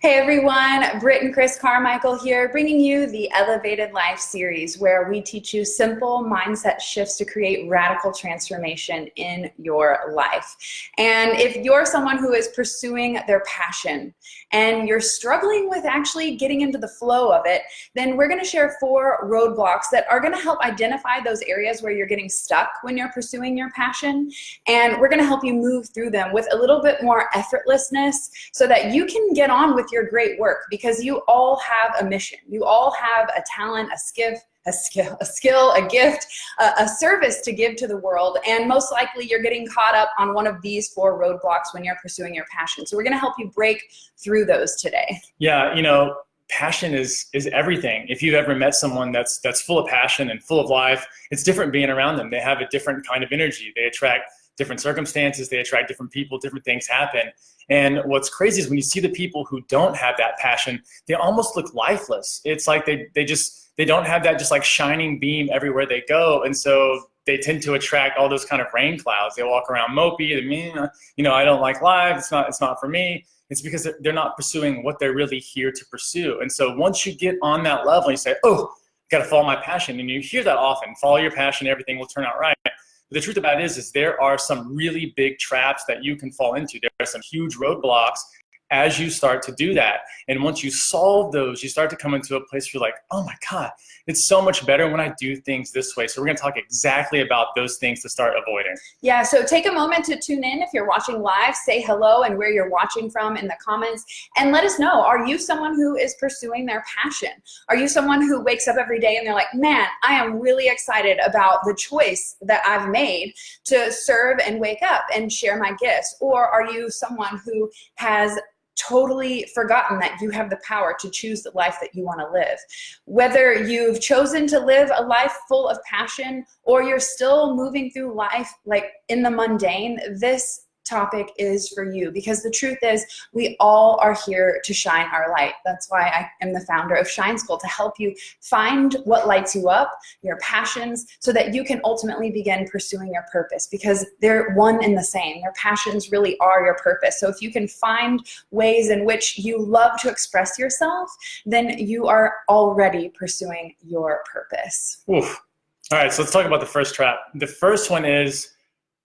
Hey everyone, Britt and Chris Carmichael here, bringing you the Elevated Life series where we teach you simple mindset shifts to create radical transformation in your life. And if you're someone who is pursuing their passion and you're struggling with actually getting into the flow of it, then we're going to share 4 roadblocks that are going to help identify those areas where you're getting stuck when you're pursuing your passion. And we're going to help you move through them with a little bit more effortlessness so that you can get on with your great work, because you all have a mission. You all have a talent, a skill, a gift, a service to give to the world. And most likely you're getting caught up on one of these 4 roadblocks when you're pursuing your passion. So we're going to help you break through those today. Yeah, passion is everything. If you've ever met someone that's full of passion and full of life, it's different being around them. They have a different kind of energy. They attract different circumstances, they attract different people, different things happen. And what's crazy is when you see the people who don't have that passion, they almost look lifeless. It's like they don't have that just like shining beam everywhere they go. And so they tend to attract all those kind of rain clouds. They walk around mopey, I don't like life, it's not for me. It's because they're not pursuing what they're really here to pursue. And so once you get on that level, you say, oh, got to follow my passion. And you hear that often, follow your passion, everything will turn out right. The truth about it is there are some really big traps that you can fall into. There are some huge roadblocks as you start to do that. And once you solve those, you start to come into a place where you're like, oh my God, it's so much better when I do things this way. So we're going to talk exactly about those things to start avoiding. Yeah, so take a moment to tune in. If you're watching live, say hello and where you're watching from in the comments, and let us know, are you someone who is pursuing their passion? Are you someone who wakes up every day and they're like, man, I am really excited about the choice that I've made to serve and wake up and share my gifts? Or are you someone who has totally forgotten that you have the power to choose the life that you want to live? Whether you've chosen to live a life full of passion or you're still moving through life like in the mundane, this topic is for you, because the truth is we all are here to shine our light. That's why I am the founder of Shine School, to help you find what lights you up, your passions, so that you can ultimately begin pursuing your purpose, because they're one and the same. Your passions really are your purpose. So if you can find ways in which you love to express yourself, then you are already pursuing your purpose. Oof. All right, so let's talk about the first trap. The first one is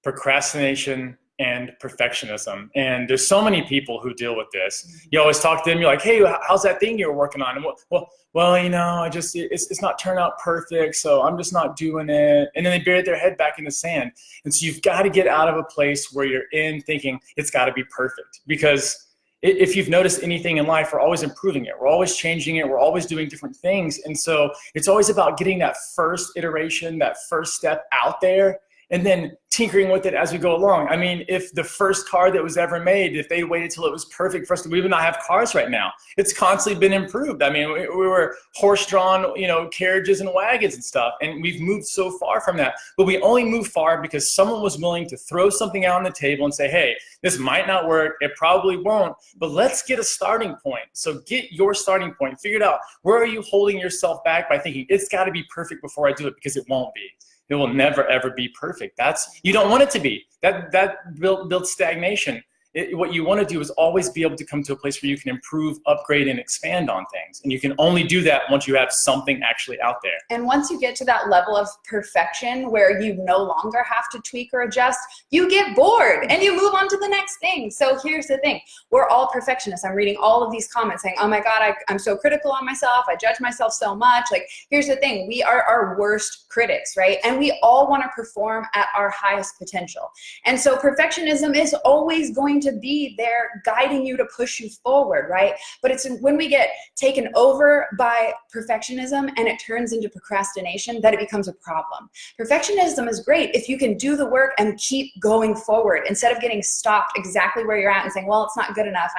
procrastination and perfectionism. And there's so many people who deal with this. You always talk to them, you're like, hey, how's that thing you're working on? And well, it's not turned out perfect, so I'm just not doing it. And then they bury their head back in the sand. And so you've got to get out of a place where you're in thinking it's got to be perfect. Because if you've noticed anything in life, we're always improving it. We're always changing it. We're always doing different things. And so it's always about getting that first iteration, that first step out there, and then tinkering with it as we go along. I mean, if the first car that was ever made, if they waited till it was perfect for us, we would not have cars right now. It's constantly been improved. I mean, we were horse-drawn, carriages and wagons and stuff, and we've moved so far from that. But we only moved far because someone was willing to throw something out on the table and say, hey, this might not work, it probably won't, but let's get a starting point. So get your starting point, figure it out. Where are you holding yourself back by thinking it's got to be perfect before I do it? Because it won't be. It will never, ever be perfect. You don't want it to be. That builds stagnation. What you want to do is always be able to come to a place where you can improve, upgrade, and expand on things. And you can only do that once you have something actually out there. And once you get to that level of perfection where you no longer have to tweak or adjust, you get bored and you move on to the next thing. So here's the thing. We're all perfectionists. I'm reading all of these comments saying, oh my God, I'm so critical on myself. I judge myself so much. Like, here's the thing. We are our worst critics, right? And we all want to perform at our highest potential. And so perfectionism is always going to be there guiding you to push you forward, right? But it's when we get taken over by perfectionism and it turns into procrastination that it becomes a problem. Perfectionism is great if you can do the work and keep going forward instead of getting stopped exactly where you're at and saying, well, it's not good enough,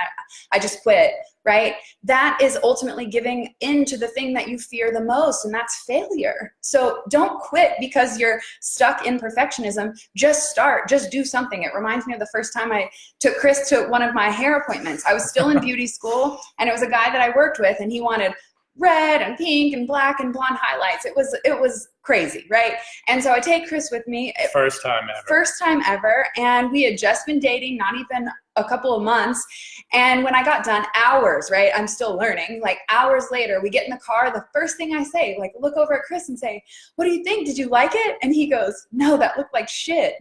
I just quit, right? That is ultimately giving into the thing that you fear the most, and that's failure. So don't quit because you're stuck in perfectionism. Just start, just do something. It reminds me of the first time I took Chris to one of my hair appointments. I was still in beauty school, and it was a guy that I worked with, and he wanted red and pink and black and blonde highlights. It was crazy, right? And so I take Chris with me. First time ever. And we had just been dating, not even a couple of months. And when I got done, hours, right? I'm still learning. Like hours later, we get in the car. The first thing I say, like look over at Chris and say, what do you think? Did you like it? And he goes, no, that looked like shit.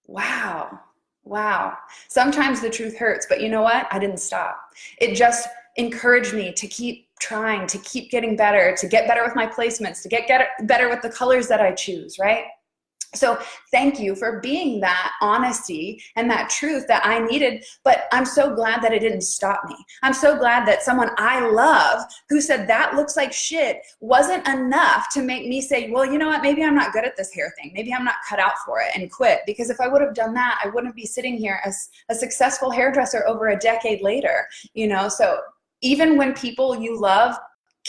Wow. Wow. Sometimes the truth hurts, but you know what? I didn't stop. It just encouraged me to keep trying, to keep getting better, to get better with my placements, to get better with the colors that I choose, right? So thank you for being that honesty and that truth that I needed, but I'm so glad that it didn't stop me. I'm so glad that someone I love who said that looks like shit wasn't enough to make me say, well, you know what, maybe I'm not good at this hair thing. Maybe I'm not cut out for it, and quit. Because if I would have done that, I wouldn't be sitting here as a successful hairdresser over a decade later, you know? So even when people you love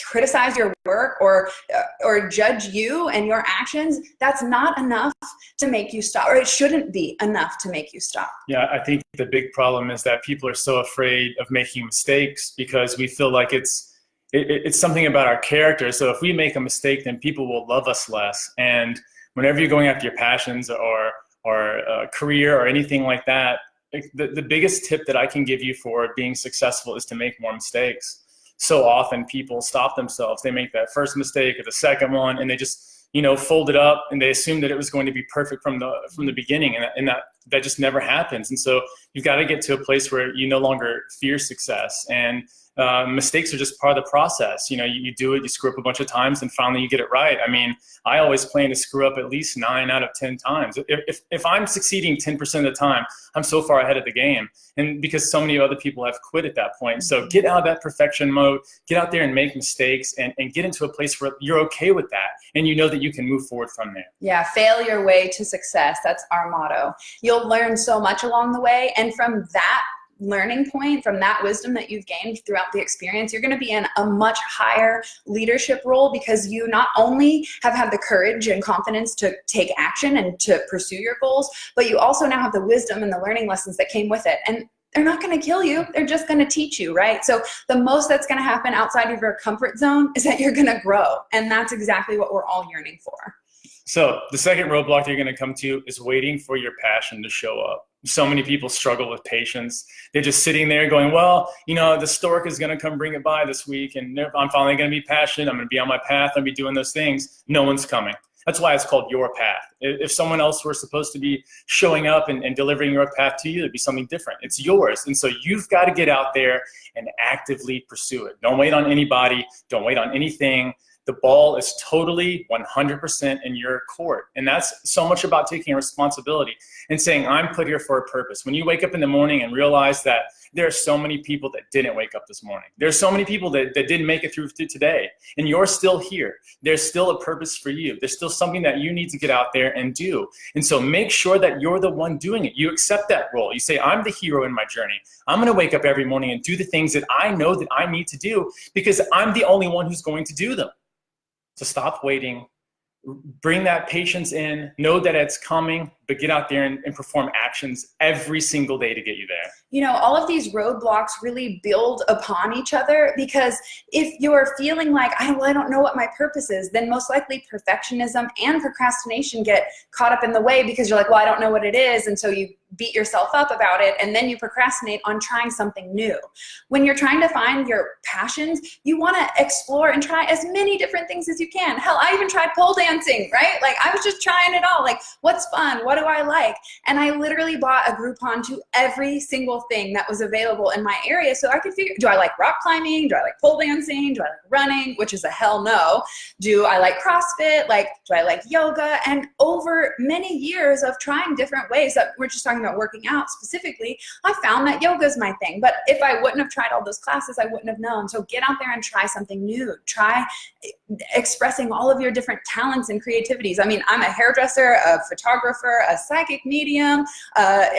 criticize your work or judge you and your actions, that's not enough to make you stop, or it shouldn't be enough to make you stop. Yeah, I think the big problem is that people are so afraid of making mistakes because we feel like it's something about our character. So if we make a mistake, then people will love us less. And whenever you're going after your passions or a career or anything like that, the biggest tip that I can give you for being successful is to make more mistakes. So often people stop themselves. They make that first mistake or the second one, and they just, fold it up, and they assume that it was going to be perfect from the beginning, and that just never happens. And so you've got to get to a place where you no longer fear success, and mistakes are just part of the process. You do it, you screw up a bunch of times, and finally you get it right. I mean, I always plan to screw up at least 9 out of 10 times. If I'm succeeding 10% of the time, I'm so far ahead of the game. And because so many other people have quit at that point. So get out of that perfection mode, get out there and make mistakes, and get into a place where you're okay with that. And you know that you can move forward from there. Yeah, fail your way to success. That's our motto. You'll learn so much along the way. And from that learning point, from that wisdom that you've gained throughout the experience, you're going to be in a much higher leadership role, because you not only have had the courage and confidence to take action and to pursue your goals, but you also now have the wisdom and the learning lessons that came with it. And they're not going to kill you. They're just going to teach you, right? So the most that's going to happen outside of your comfort zone is that you're going to grow. And that's exactly what we're all yearning for. So the second roadblock you're going to come to is waiting for your passion to show up. So many people struggle with patience. They're just sitting there going, well, the stork is going to come bring it by this week, and I'm finally going to be passionate. I'm going to be on my path. I'm going to be doing those things. No one's coming. That's why it's called your path. If someone else were supposed to be showing up and delivering your path to you, it'd be something different. It's yours. And so you've got to get out there and actively pursue it. Don't wait on anybody. Don't wait on anything. The ball is totally 100% in your court. And that's so much about taking responsibility and saying, I'm put here for a purpose. When you wake up in the morning and realize that there are so many people that didn't wake up this morning. There's so many people that didn't make it through today. And you're still here. There's still a purpose for you. There's still something that you need to get out there and do. And so make sure that you're the one doing it. You accept that role. You say, I'm the hero in my journey. I'm going to wake up every morning and do the things that I know that I need to do, because I'm the only one who's going to do them. So stop waiting, bring that patience in, know that it's coming, but get out there and perform actions every single day to get you there. All of these roadblocks really build upon each other, because if you're feeling like, I don't know what my purpose is, then most likely perfectionism and procrastination get caught up in the way, because you're like, well, I don't know what it is. And so you beat yourself up about it, and then you procrastinate on trying something new. When you're trying to find your passions, you want to explore and try as many different things as you can. Hell, I even tried pole dancing, right? Like, I was just trying it all. Like, what's fun? What do I like? And I literally bought a Groupon to every single thing that was available in my area, so I could figure, do I like rock climbing? Do I like pole dancing? Do I like running? Which is a hell no. Do I like CrossFit? Do I like yoga? And over many years of trying different ways, that we're just talking about working out specifically, I found that yoga is my thing. But if I wouldn't have tried all those classes, I wouldn't have known. So get out there and try something new. Try expressing all of your different talents and creativities. I mean, I'm a hairdresser, a photographer, a psychic medium,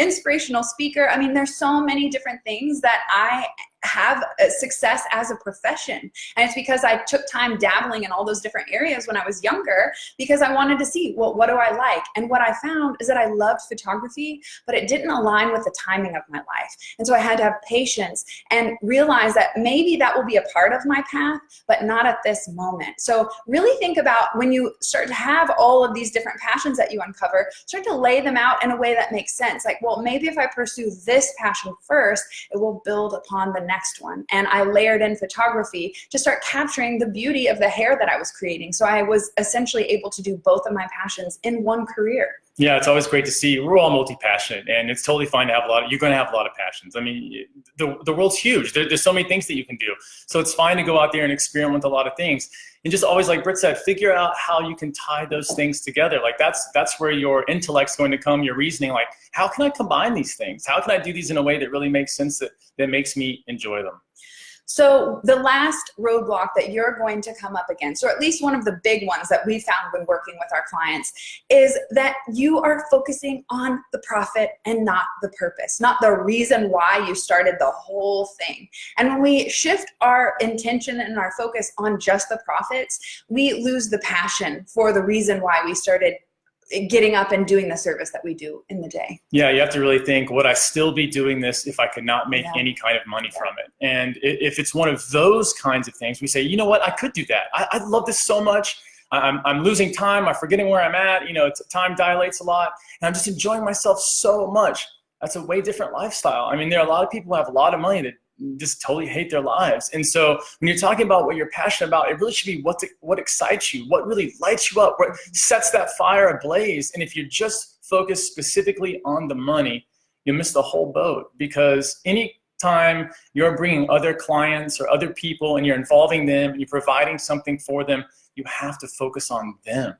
inspirational speaker. I mean, there's so many different things that I have a success as a profession. And it's because I took time dabbling in all those different areas when I was younger, because I wanted to see, well, what do I like? And what I found is that I loved photography, but it didn't align with the timing of my life. And so I had to have patience and realize that maybe that will be a part of my path, but not at this moment. So really think about when you start to have all of these different passions that you uncover, start to lay them out in a way that makes sense. Like, well, maybe if I pursue this passion first, it will build upon the next one. And I layered in photography to start capturing the beauty of the hair that I was creating. So I was essentially able to do both of my passions in one career. Yeah, it's always great to see. We're all multi-passionate, and it's totally fine to have you're going to have a lot of passions. I mean, the world's huge. There's so many things that you can do. So it's fine to go out there and experiment with a lot of things. And just always, like Britt said, figure out how you can tie those things together. Like that's where your intellect's going to come, your reasoning. Like, how can I combine these things? How can I do these in a way that really makes sense, that makes me enjoy them? So the last roadblock that you're going to come up against, or at least one of the big ones that we found when working with our clients, is that you are focusing on the profit and not the purpose, not the reason why you started the whole thing. And when we shift our intention and our focus on just the profits, we lose the passion for the reason why we started getting up and doing the service that we do in the day. Yeah, you have to really think, would I still be doing this if I could not make any kind of money from it? And if it's one of those kinds of things, we say, you know what, I could do that. I love this so much. I'm losing time. I'm forgetting where I'm at. You know, time dilates a lot. And I'm just enjoying myself so much. That's a way different lifestyle. I mean, there are a lot of people who have a lot of money that just totally hate their lives. And so when you're talking about what you're passionate about, it really should be what excites you, what really lights you up, what sets that fire ablaze. And if you're just focused specifically on the money, you miss the whole boat, because any time you're bringing other clients or other people and you're involving them and you're providing something for them, you have to focus on them.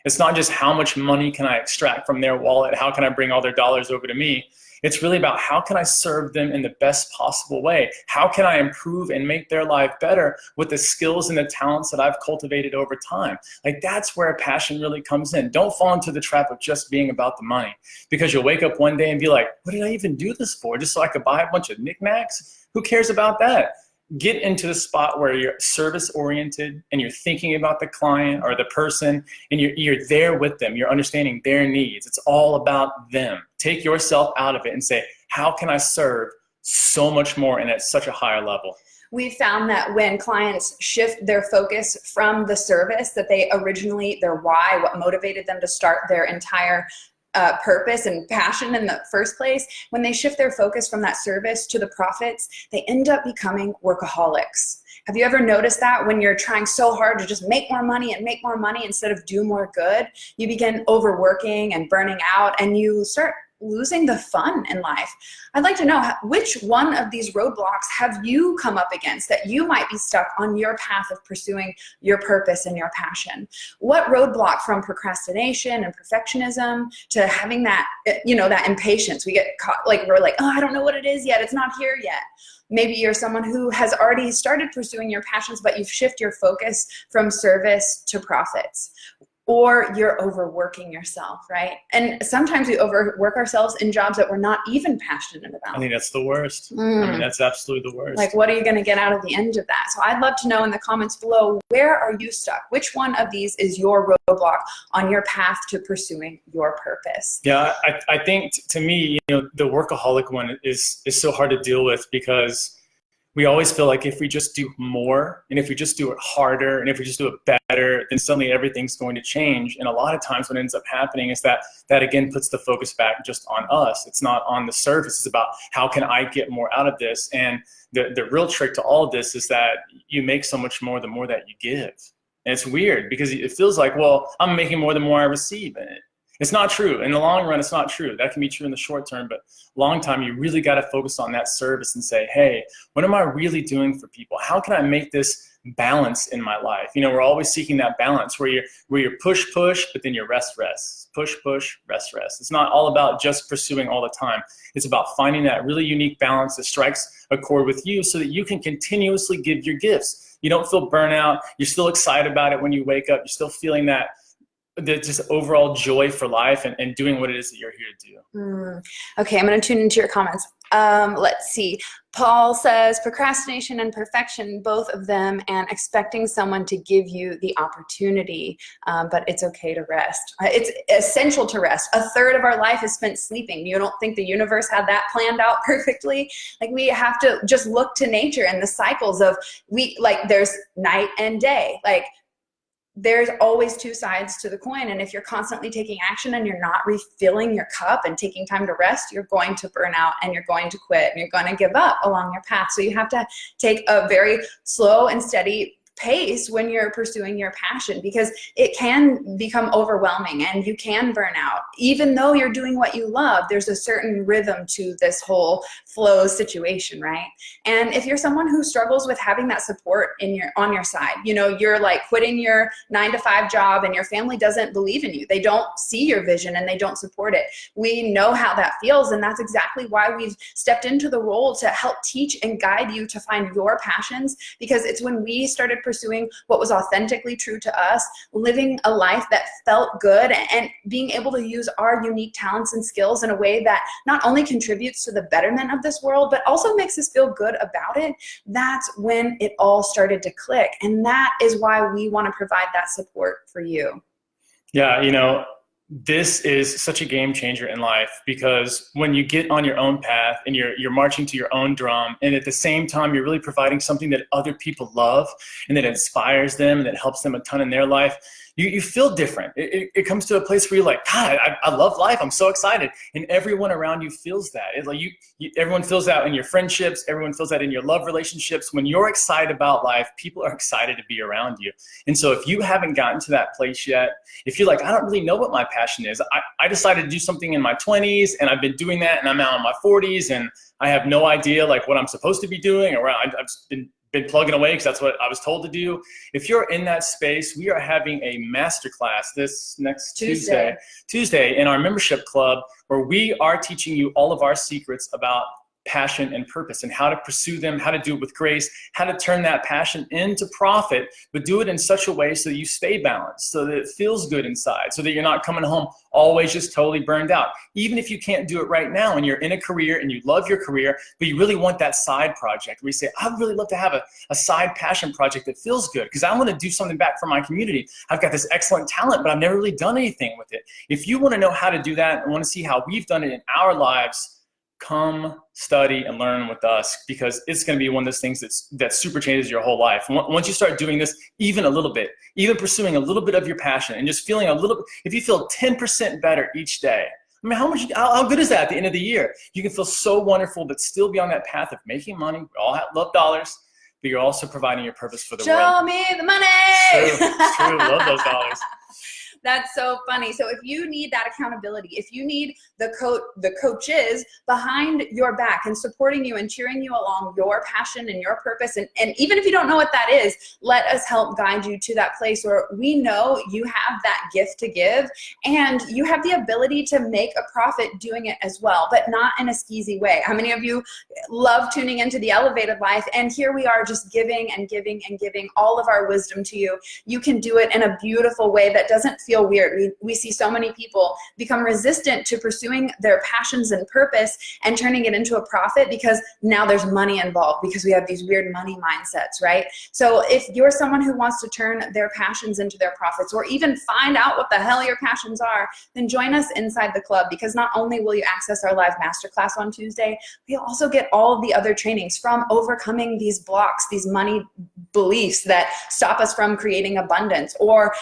It's not just how much money can I extract from their wallet, how can I bring all their dollars over to me. It's really about how can I serve them in the best possible way? How can I improve and make their life better with the skills and the talents that I've cultivated over time? Like, that's where passion really comes in. Don't fall into the trap of just being about the money, because you'll wake up one day and be like, what did I even do this for? Just so I could buy a bunch of knickknacks? Who cares about that? Get into the spot where you're service oriented and you're thinking about the client or the person, and you're there with them. You're understanding their needs. It's all about them. Take yourself out of it and say, how can I serve so much more and at such a higher level? We found that when clients shift their focus from the service that they originally, their why, what motivated them to start their entire purpose and passion in the first place, when they shift their focus from that service to the profits, they end up becoming workaholics. Have you ever noticed that when you're trying so hard to just make more money and make more money instead of do more good, you begin overworking and burning out, and you start losing the fun in life? I'd like to know, which one of these roadblocks have you come up against that you might be stuck on your path of pursuing your purpose and your passion? What roadblock, from procrastination and perfectionism to having that, that impatience? We get caught, like, we're like, oh, I don't know what it is yet. It's not here yet. Maybe you're someone who has already started pursuing your passions, but you've shifted your focus from service to profits. Or you're overworking yourself, right? And sometimes we overwork ourselves in jobs that we're not even passionate about. I think that's the worst. I mean, that's absolutely the worst. Like, what are you going to get out of the end of that? So I'd love to know in the comments below, where are you stuck? Which one of these is your roadblock on your path to pursuing your purpose? Yeah, I think, to me, the workaholic one is so hard to deal with, because we always feel like if we just do more, and if we just do it harder, and if we just do it better, then suddenly everything's going to change. And a lot of times what ends up happening is that again puts the focus back just on us. It's not on the surface. It's about, how can I get more out of this? And the real trick to all of this is that you make so much more the more that you give. And it's weird, because it feels like, well, I'm making more the more I receive. And it's not true. In the long run, it's not true. That can be true in the short term, but long time, you really got to focus on that service and say, hey, what am I really doing for people? How can I make this balance in my life? We're always seeking that balance where you're push, but then you're rest. Push, rest. It's not all about just pursuing all the time. It's about finding that really unique balance that strikes a chord with you, so that you can continuously give your gifts. You don't feel burnout. You're still excited about it when you wake up. You're still feeling that the just overall joy for life and doing what it is that you're here to do. Okay, I'm going to tune into your comments. Let's see. Paul says procrastination and perfection, both of them, and expecting someone to give you the opportunity, but it's okay to rest. It's essential to rest. A third of our life is spent sleeping. You don't think the universe had that planned out perfectly? Like, we have to just look to nature and the cycles of there's night and day. Like, there's always two sides to the coin. And if you're constantly taking action and you're not refilling your cup and taking time to rest, you're going to burn out and you're going to quit and you're going to give up along your path. So you have to take a very slow and steady pace when you're pursuing your passion, because it can become overwhelming and you can burn out. Even though you're doing what you love, there's a certain rhythm to this whole flow situation, right? And if you're someone who struggles with having that support on your side, you're like quitting your 9-to-5 job and your family doesn't believe in you. They don't see your vision and they don't support it. We know how that feels, and that's exactly why we've stepped into the role to help teach and guide you to find your passions, because it's when we started pursuing what was authentically true to us, living a life that felt good, and being able to use our unique talents and skills in a way that not only contributes to the betterment of this world, but also makes us feel good about it. That's when it all started to click. And that is why we want to provide that support for you. Yeah, this is such a game changer in life, because when you get on your own path and you're marching to your own drum, and at the same time you're really providing something that other people love and that inspires them and that helps them a ton in their life, you feel different. It comes to a place where you're like, God, I love life. I'm so excited. And everyone around you feels that. It's like everyone feels that in your friendships. Everyone feels that in your love relationships. When you're excited about life, people are excited to be around you. And so if you haven't gotten to that place yet, if you're like, I don't really know what my passion is. I decided to do something in my 20s and I've been doing that, and I'm now in my 40s and I have no idea like what I'm supposed to be doing, or I've been plugging away because that's what I was told to do. If you're in that space, we are having a masterclass this next Tuesday in our membership club, where we are teaching you all of our secrets about passion and purpose and how to pursue them, how to do it with grace, how to turn that passion into profit, but do it in such a way so that you stay balanced, so that it feels good inside, so that you're not coming home always just totally burned out. Even if you can't do it right now and you're in a career and you love your career, but you really want that side project where you say, I'd really love to have a side passion project that feels good because I want to do something back for my community. I've got this excellent talent, but I've never really done anything with it. If you want to know how to do that and want to see how we've done it in our lives, come study and learn with us, because it's going to be one of those things that super changes your whole life. Once you start doing this, even a little bit, even pursuing a little bit of your passion and just feeling a little bit, if you feel 10% better each day, I mean, how good is that at the end of the year? You can feel so wonderful, but still be on that path of making money. We all love dollars, but you're also providing your purpose for the world. Show me the money. It's true. Love those dollars. That's so funny. So if you need that accountability, if you need the coaches behind your back and supporting you and cheering you along your passion and your purpose, and even if you don't know what that is, let us help guide you to that place where we know you have that gift to give and you have the ability to make a profit doing it as well, but not in a skeezy way. How many of you love tuning into the Elevated Life? And here we are just giving and giving and giving all of our wisdom to you. You can do it in a beautiful way that doesn't feel weird. We see so many people become resistant to pursuing their passions and purpose and turning it into a profit because now there's money involved, because we have these weird money mindsets, right? So if you're someone who wants to turn their passions into their profits, or even find out what the hell your passions are, then join us inside the club, because not only will you access our live masterclass on Tuesday, you'll also get all of the other trainings, from overcoming these blocks, these money beliefs that stop us from creating abundance, or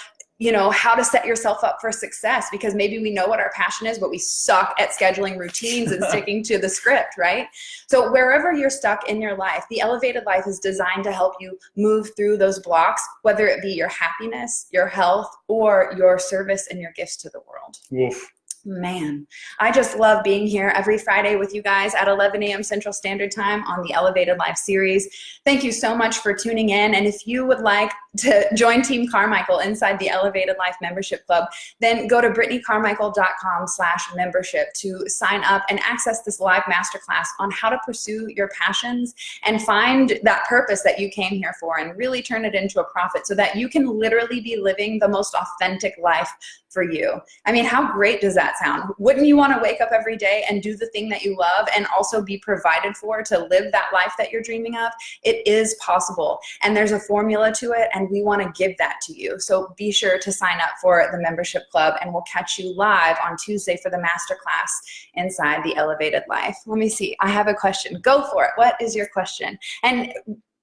how to set yourself up for success, because maybe we know what our passion is, but we suck at scheduling routines and sticking to the script, right? So wherever you're stuck in your life, the Elevated Life is designed to help you move through those blocks, whether it be your happiness, your health, or your service and your gifts to the world. Woof. Man, I just love being here every Friday with you guys at 11 a.m. Central Standard Time on the Elevated Life series. Thank you so much for tuning in. And if you would like to join Team Carmichael inside the Elevated Life Membership Club, then go to brittanycarmichael.com/membership to sign up and access this live masterclass on how to pursue your passions and find that purpose that you came here for and really turn it into a profit so that you can literally be living the most authentic life for you. I mean, how great does that sound? Wouldn't you want to wake up every day and do the thing that you love and also be provided for to live that life that you're dreaming of? It is possible, and there's a formula to it, and we want to give that to you. So be sure to sign up for the membership club, and we'll catch you live on Tuesday for the masterclass inside the Elevated Life. Let me see. I have a question. Go for it. What is your question? And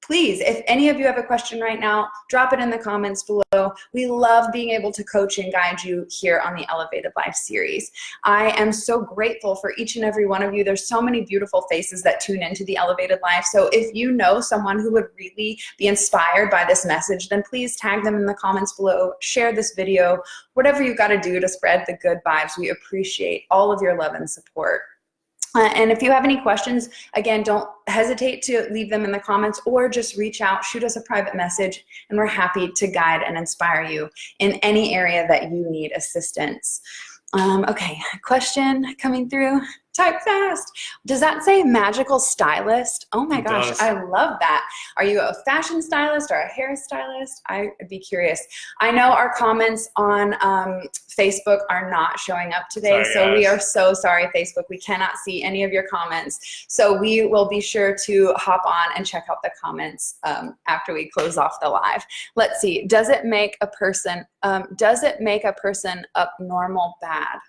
please, if any of you have a question right now, drop it in the comments below. We love being able to coach and guide you here on the Elevated Life series. I am so grateful for each and every one of you. There's so many beautiful faces that tune into the Elevated Life. So if you know someone who would really be inspired by this message, then please tag them in the comments below, share this video, whatever you got to do to spread the good vibes. We appreciate all of your love and support. And if you have any questions, again, don't hesitate to leave them in the comments or just reach out, shoot us a private message, and we're happy to guide and inspire you in any area that you need assistance. Okay, question coming through. Type fast. Does that say magical stylist? Oh my gosh, I love that. Are you a fashion stylist or a hairstylist? I'd be curious. I know our comments on Facebook are not showing up today, so we are so sorry, Facebook. We cannot see any of your comments. So we will be sure to hop on and check out the comments after we close off the live. Let's see. Does it make a person abnormal bad?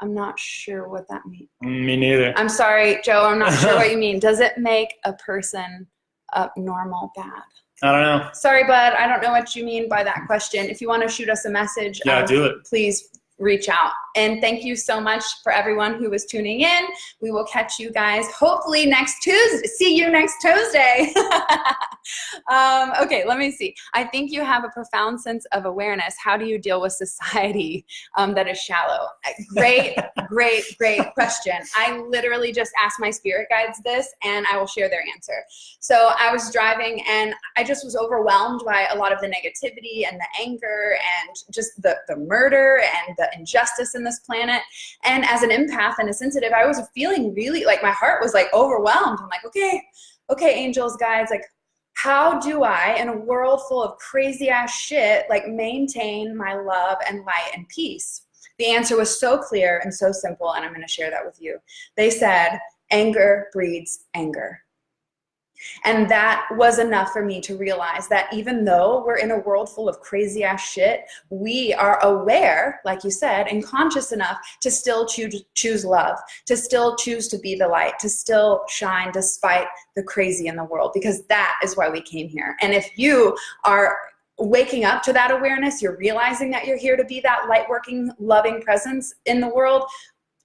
I'm not sure what that means. Me neither. I'm sorry, Joe. I'm not sure what you mean. Does it make a person abnormal bad? I don't know. Sorry, bud. I don't know what you mean by that question. If you want to shoot us a message, do it. Please reach out. And thank you so much for everyone who was tuning in. We will catch you guys hopefully next Tuesday. See you next Tuesday. Okay, let me see. I think you have a profound sense of awareness. How do you deal with society that is shallow? Great, great, great question. I literally just asked my spirit guides this, and I will share their answer. So I was driving, and I just was overwhelmed by a lot of the negativity and the anger and just the murder and the injustice in this planet. And as an empath and a sensitive, I was feeling really like my heart was like overwhelmed. I'm like, okay, angels, guides, like, how do I, in a world full of crazy ass shit, like maintain my love and light and peace? The answer was so clear and so simple, and I'm going to share that with you. They said, anger breeds anger. And that was enough for me to realize that even though we're in a world full of crazy ass shit, we are aware, like you said, and conscious enough to still choose love, to still choose to be the light, to still shine despite the crazy in the world, because that is why we came here. And if you are waking up to that awareness, you're realizing that you're here to be that light working, loving presence in the world,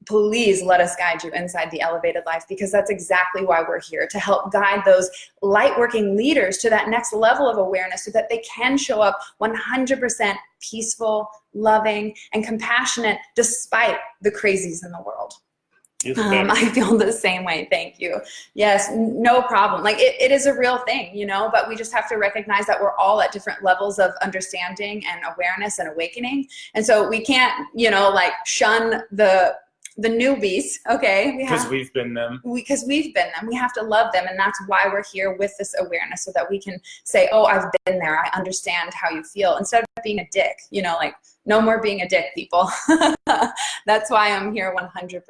please let us guide you inside the Elevated Life, because that's exactly why we're here, to help guide those light working leaders to that next level of awareness so that they can show up 100% peaceful, loving, and compassionate despite the crazies in the world. I feel the same way. Thank you. Yes, no problem. Like it is a real thing, you know, but we just have to recognize that we're all at different levels of understanding and awareness and awakening. And so we can't, you know, like shun the newbies, okay? Because we've been them. Because we've been them. We have to love them, and that's why we're here with this awareness, so that we can say, oh, I've been there. I understand how you feel, instead of being a dick, you know, like no more being a dick, people. That's why I'm here 100%.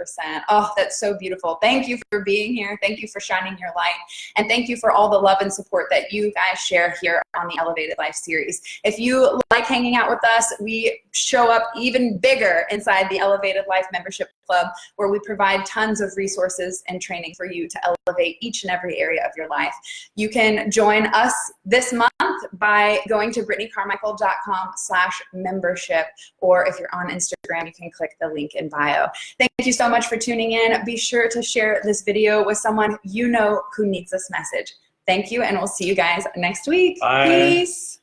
Oh, that's so beautiful. Thank you for being here. Thank you for shining your light. And thank you for all the love and support that you guys share here on the Elevated Life series. If you like hanging out with us, we show up even bigger inside the Elevated Life Membership Club, where we provide tons of resources and training for you to elevate each and every area of your life. You can join us this month by going to brittanycarmichael.com/membership, or if you're on Instagram, you can click the link in bio. Thank you so much for tuning in. Be sure to share this video with someone you know who needs this message. Thank you, and we'll see you guys next week. Bye. Peace.